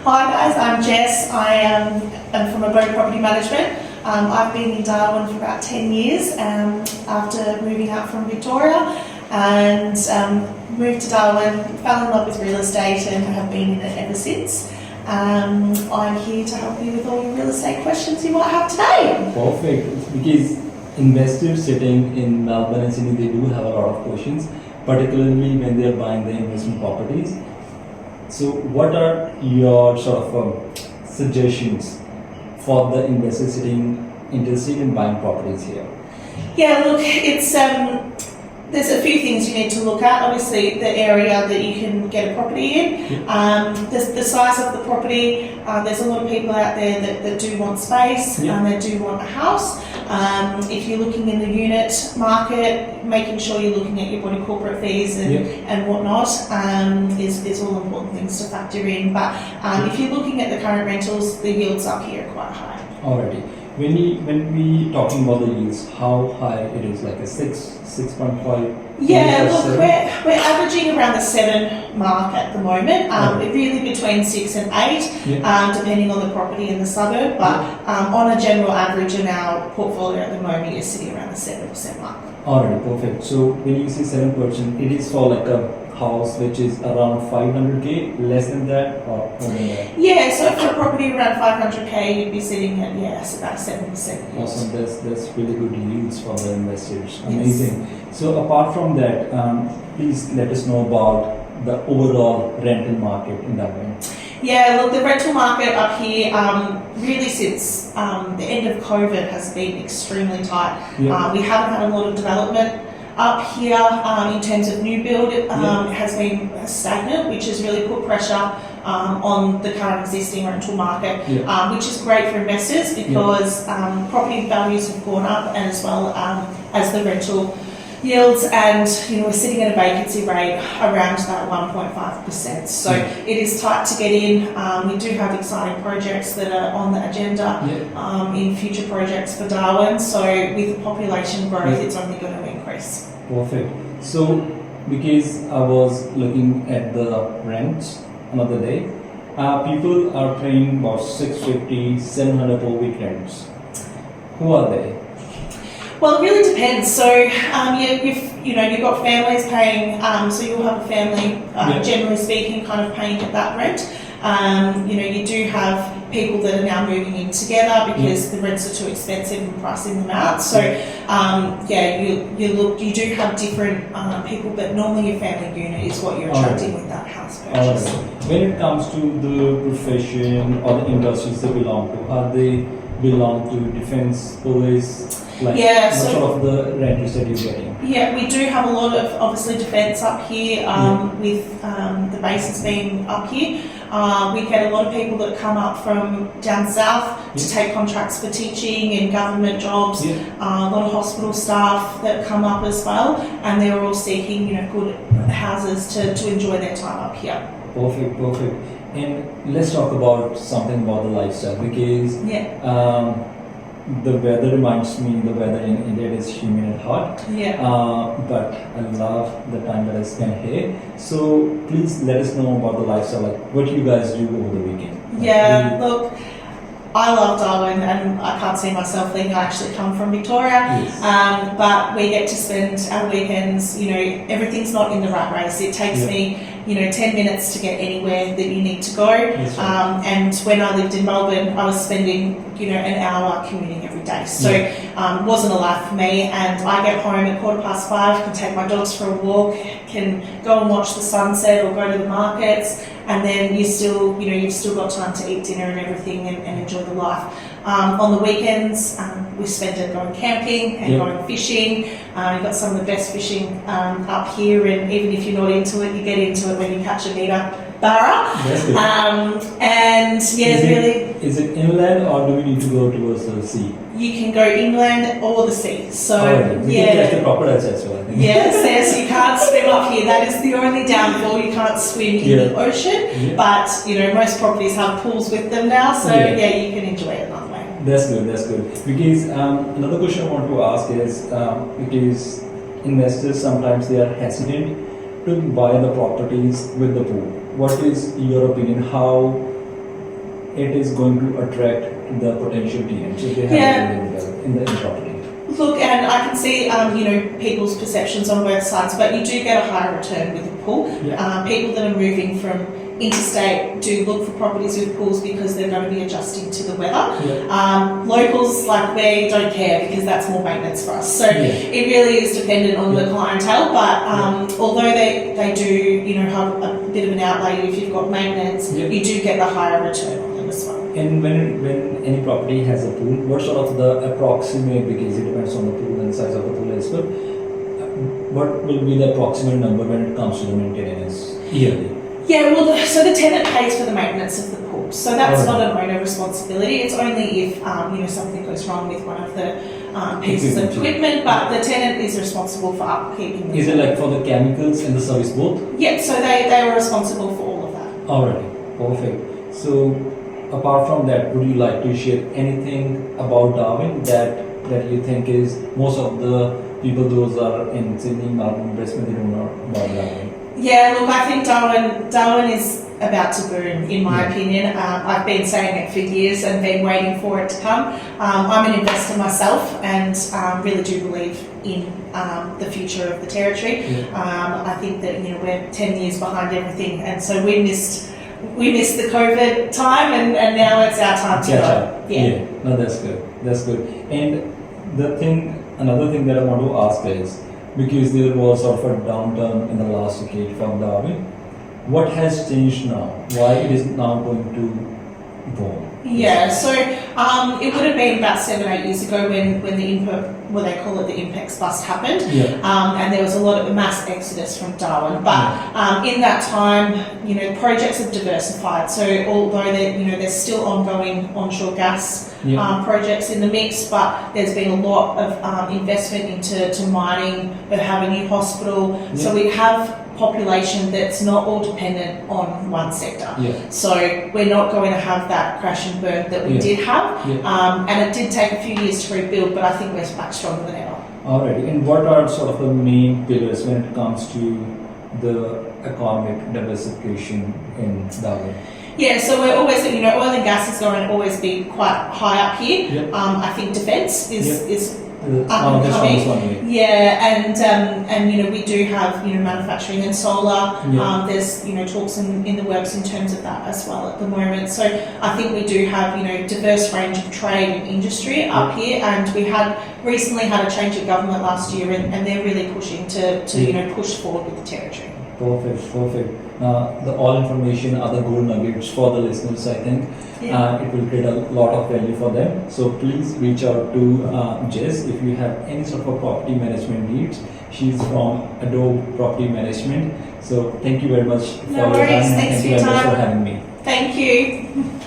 Hi guys, I'm Jess. I am from Abode Property Management. I've been in Darwin for about 10 years after moving out from Victoria, and moved to Darwin, fell in love with real estate and have been in it ever since. I'm here to help you with all your real estate questions you might have today. Perfect. Because investors sitting in Melbourne and Sydney, they do have a lot of questions, particularly when they are buying the investment properties. So what are your sort of suggestions for the investors sitting interested in buying properties here? Yeah, look, it's there's a few things you need to look at. Obviously, the area that you can get a property in, the size of the property. There's a lot of people out there that do want space and they do want a house. If you're looking in the unit market, making sure you're looking at your body corporate fees and whatnot is all important things to factor in. But if you're looking at the current rentals, the yields up here are quite high. Alrighty. When we talking about the yields, how high it is, like a 6.5? Yeah, look, we're averaging around the 7 mark at the moment. Really between 6 and 8, depending on the property in the suburb. But on a general average in our portfolio at the moment, you're sitting around the 7% mark. Alright, perfect. So when you say 7%, it is for like a house which is around 500k, less than that or more than that? Yeah, so for a property around 500k, you'd be sitting at about 7%. Yield. Awesome, that's really good yields for the investors. Amazing. Yes. So apart from that, please let us know about the overall rental market in Darwin. Yeah, look, the rental market up here, really since the end of COVID, has been extremely tight. We haven't had a lot of development up here in terms of new build. It has been stagnant, which has really put pressure on the current existing rental market, which is great for investors because property values have gone up, and as well as the rental yields, and we're sitting at a vacancy rate around that 1.5%. So it is tight to get in. We do have exciting projects that are on the agenda in future projects for Darwin. So with the population growth, it's only going to increase. Perfect. So because I was looking at the rent another day, people are paying about 650, 700 per week rents. Who are they? Well, it really depends. So, you've got families paying. So you'll have a family, generally speaking, kind of paying at that rent. You do have people that are now moving in together because the rents are too expensive and pricing them out. So, you do have different people, but normally your family unit is what you're attracting with that house purchase. When it comes to the profession or the industries they belong to, are they belong to defense, police? What sort of the rentals that you're getting? Yeah, we do have a lot of, obviously, defence up here with the bases being up here. We get a lot of people that come up from down south to take contracts for teaching and government jobs. A lot of hospital staff that come up as well, and they're all seeking good houses to enjoy their time up here. Perfect. And let's talk about something about the lifestyle, because the weather reminds me, the weather in India is humid and hot. But I love the time that I spend here. So please let us know about the lifestyle, like what you guys do over the weekend. Look, I love Darwin, and I can't see myself leaving. I actually come from Victoria, but we get to spend our weekends. Everything's not in the rat race. It takes me 10 minutes to get anywhere that you need to go. And when I lived in Melbourne, I was spending an hour commuting every day. So it wasn't a life for me. And I get home at 5:15, can take my dogs for a walk, can go and watch the sunset or go to the markets, and then you've still got time to eat dinner and everything and enjoy the life. On the weekends, we spend it going camping and going fishing. You've got some of the best fishing up here, and even if you're not into it, you get into it when you catch a meter barra. Is it inland, or do we need to go towards the sea? You can go inland or the sea. So we can catch the crocodiles as well, I think. Yes, you can't swim up here. That is the only downfall. You can't swim in the ocean. But most properties have pools with them now, so you can enjoy it another way. That's good. Because another question I want to ask is because investors sometimes they are hesitant to buy the properties with the pool. What is your opinion? How it is going to attract the potential tenants if they have in the property? Look, and I can see, people's perceptions on both sides, but you do get a higher return with a pool. People that are moving from interstate do look for properties with pools because they're going to be adjusting to the weather. Locals, like we, don't care because that's more maintenance for us. So it really is dependent on the clientele, but although they do, have a bit of an outlay, if you've got maintenance, you do get the higher return on them as well. And when any property has a pool, what sort of the approximate, because it depends on the pool and size of the pool as well, what will be the approximate number when it comes to the maintenance yearly? Yeah, well, so the tenant pays for the maintenance of the pool, so that's not an owner responsibility. It's only if something goes wrong with one of the pieces of equipment, but the tenant is responsible for upkeeping. Is it like for the chemicals and the service both? Yeah, so they were responsible for all of that. Alright, perfect. So apart from that, would you like to share anything about Darwin that you think is most of the people those are in Sydney, Melbourne, Brisbane, they don't know about Darwin? Yeah, look, I think Darwin is about to boom, in my opinion. I've been saying it for years and been waiting for it to come. I'm an investor myself and really do believe in the future of the territory. I think that we're 10 years behind everything, and so we missed the COVID time, and now it's our time to go. Yeah, no, that's good. That's good. And another thing that I want to ask is, because there was sort of a downturn in the last decade from Darwin, what has changed now? Why it is now going to boom? Yeah, so it would have been about 7-8 years ago when they call it the Impex bust happened, and there was a lot of mass exodus from Darwin. But in that time, projects have diversified. So although there's still ongoing onshore gas projects in the mix, but there's been a lot of investment into mining. We have a new hospital, so we have population that's not all dependent on one sector. So we're not going to have that crash and burn that we did have, and it did take a few years to rebuild, but I think we're much stronger than ever. Alrighty, and what are sort of the main pillars when it comes to the economic diversification in Darwin? Yeah, so we're always, oil and gas is going to always be quite high up here. I think defence is up and coming. And we do have manufacturing and solar. There's talks in the works in terms of that as well at the moment. So I think we do have diverse range of trade and industry up here, and we had recently had a change of government last year, and they're really pushing to push forward with the territory. Perfect. The all information are the gold nuggets for the listeners, I think. It will create a lot of value for them. So please reach out to Jess if you have any sort of property management needs. She's from Adobe Property Management. So thank you very much for your time. Thanks for your time. Thank you very much for having me. Thank you.